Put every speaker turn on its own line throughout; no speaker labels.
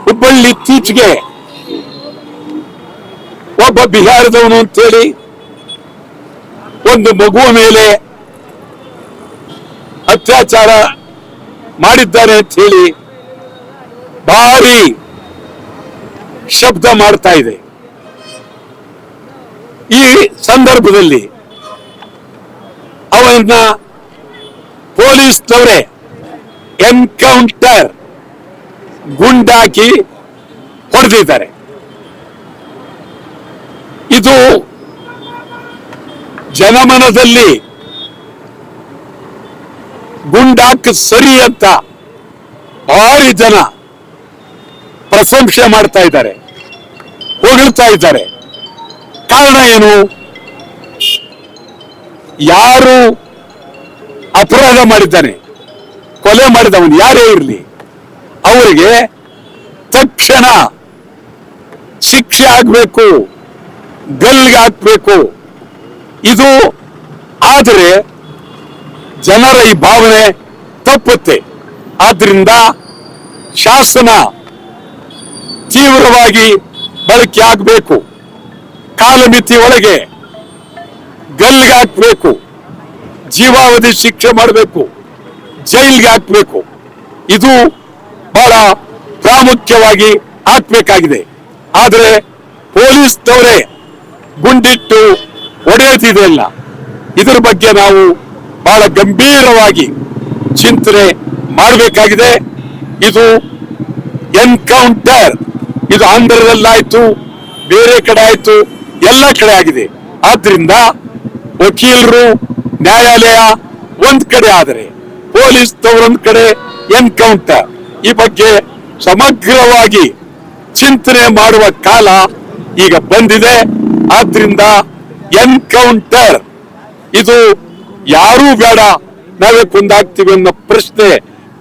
ಹುಬ್ಬಳ್ಳಿ ಇತ್ತೀಚೆಗೆ ಒಬ್ಬ ಬಿಹಾರದವನು ಅಂತೇಳಿ ಒಂದು ಮಗುವ ಮೇಲೆ ಅತ್ಯಾಚಾರ ಮಾಡಿದ್ದಾರೆ ಅಂತ ಹೇಳಿ ಭಾರಿ ಶಬ್ದ ಮಾಡ್ತಾ ಇದೆ. ಈ ಸಂದರ್ಭದಲ್ಲಿ ಅವನ್ನ ಪೊಲೀಸ್ನವರೇ ಎನ್ಕೌಂಟರ್ ಗುಂಡಾಕಿ ಹೊಡೆದಿದ್ದಾರೆ. ಇದು ಜನಮನದಲ್ಲಿ ಗುಂಡಾಕ್ ಸರಿ ಅಂತ ಭಾರಿ ಜನ ಪ್ರಶಂಸೆ ಮಾಡ್ತಾ ಇದ್ದಾರೆ, ಹೊಗಳ್ತಾ ಇದ್ದಾರೆ. ಕಾರಣ ಏನು? ಯಾರು ಅಪರಾಧ ಮಾಡಿದ್ದಾನೆ, ಕೊಲೆ ಮಾಡಿದವನು ಯಾರೇ ಇರಲಿ, ಅವರಿಗೆ ತಕ್ಷಣ ಶಿಕ್ಷೆ ಆಗ್ಬೇಕು, ಗಲ್ಲಿಗೆ ಹಾಕ್ಬೇಕು. ಇದು ಆದರೆ ಜನರ ಈ ಭಾವನೆ ತಪ್ಪುತ್ತೆ. ಆದ್ರಿಂದ ಶಾಸನ ತೀವ್ರವಾಗಿ ಬಳಕೆ ಆಗಬೇಕು, ಕಾಲಮಿತಿ ಒಳಗೆ ಗಲ್ಲಿಗೆ ಹಾಕ್ಬೇಕು, ಜೀವಾವಧಿ ಶಿಕ್ಷೆ ಮಾಡಬೇಕು, ಜೈಲ್ಗೆ ಹಾಕ್ಬೇಕು. ಇದು ಬಹಳ ಪ್ರಾಮುಖ್ಯವಾಗಿ ಹಾಕ್ಬೇಕಾಗಿದೆ. ಆದರೆ ಪೊಲೀಸ್ನವರೇ ಗುಂಡಿಟ್ಟು ಹೊಡೆಯುತ್ತಿದೆಯಲ್ಲ, ಇದರ ಬಗ್ಗೆ ನಾವು ಬಹಳ ಗಂಭೀರವಾಗಿ ಚಿಂತನೆ ಮಾಡಬೇಕಾಗಿದೆ. ಇದು ಎನ್ಕೌಂಟರ್, ಇದು ಆಂಧ್ರದಲ್ಲಾಯ್ತು, ಬೇರೆ ಕಡೆ ಆಯ್ತು, ಎಲ್ಲ ಕಡೆ ಆಗಿದೆ. ಆದ್ರಿಂದ ವಕೀಲರು, ನ್ಯಾಯಾಲಯ ಒಂದ್ ಕಡೆ ಆದರೆ ಪೊಲೀಸ್ನವರೊಂದ್ ಕಡೆ ಎನ್ಕೌಂಟರ್, ಈ ಬಗ್ಗೆ ಸಮಗ್ರವಾಗಿ ಚಿಂತನೆ ಮಾಡುವ ಕಾಲ ಈಗ ಬಂದಿದೆ. ಆದ್ರಿಂದ ಎನ್ಕೌಂಟರ್ ಇದು ಯಾರೂ ಬೇಡ, ನಾವೇ ಕೊಂದಾಗ್ತೀವಿ ಅನ್ನೋ ಪ್ರಶ್ನೆ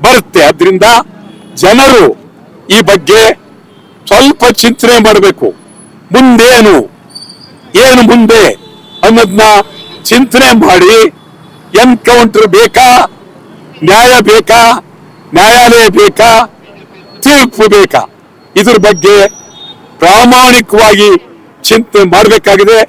ಬರುತ್ತೆ. ಆದ್ರಿಂದ ಜನರು ಈ ಬಗ್ಗೆ ಸ್ವಲ್ಪ ಚಿಂತನೆ ಮಾಡಬೇಕು. ಮುಂದೇನು ಏನು ಮುಂದೆ ಅನ್ನೋದನ್ನ ಚಿಂತನೆ ಮಾಡಿ, ಎನ್ಕೌಂಟರ್ ಬೇಕಾ, ನ್ಯಾಯ ಬೇಕಾ, ನ್ಯಾಯಾಲಯ ಬೇಕಾ, ತೀರ್ಪು ಬೇಕಾ, ಇದ್ರ ಬಗ್ಗೆ ಪ್ರಾಮಾಣಿಕವಾಗಿ ಚಿಂತನೆ ಮಾಡಬೇಕಾಗಿದೆ.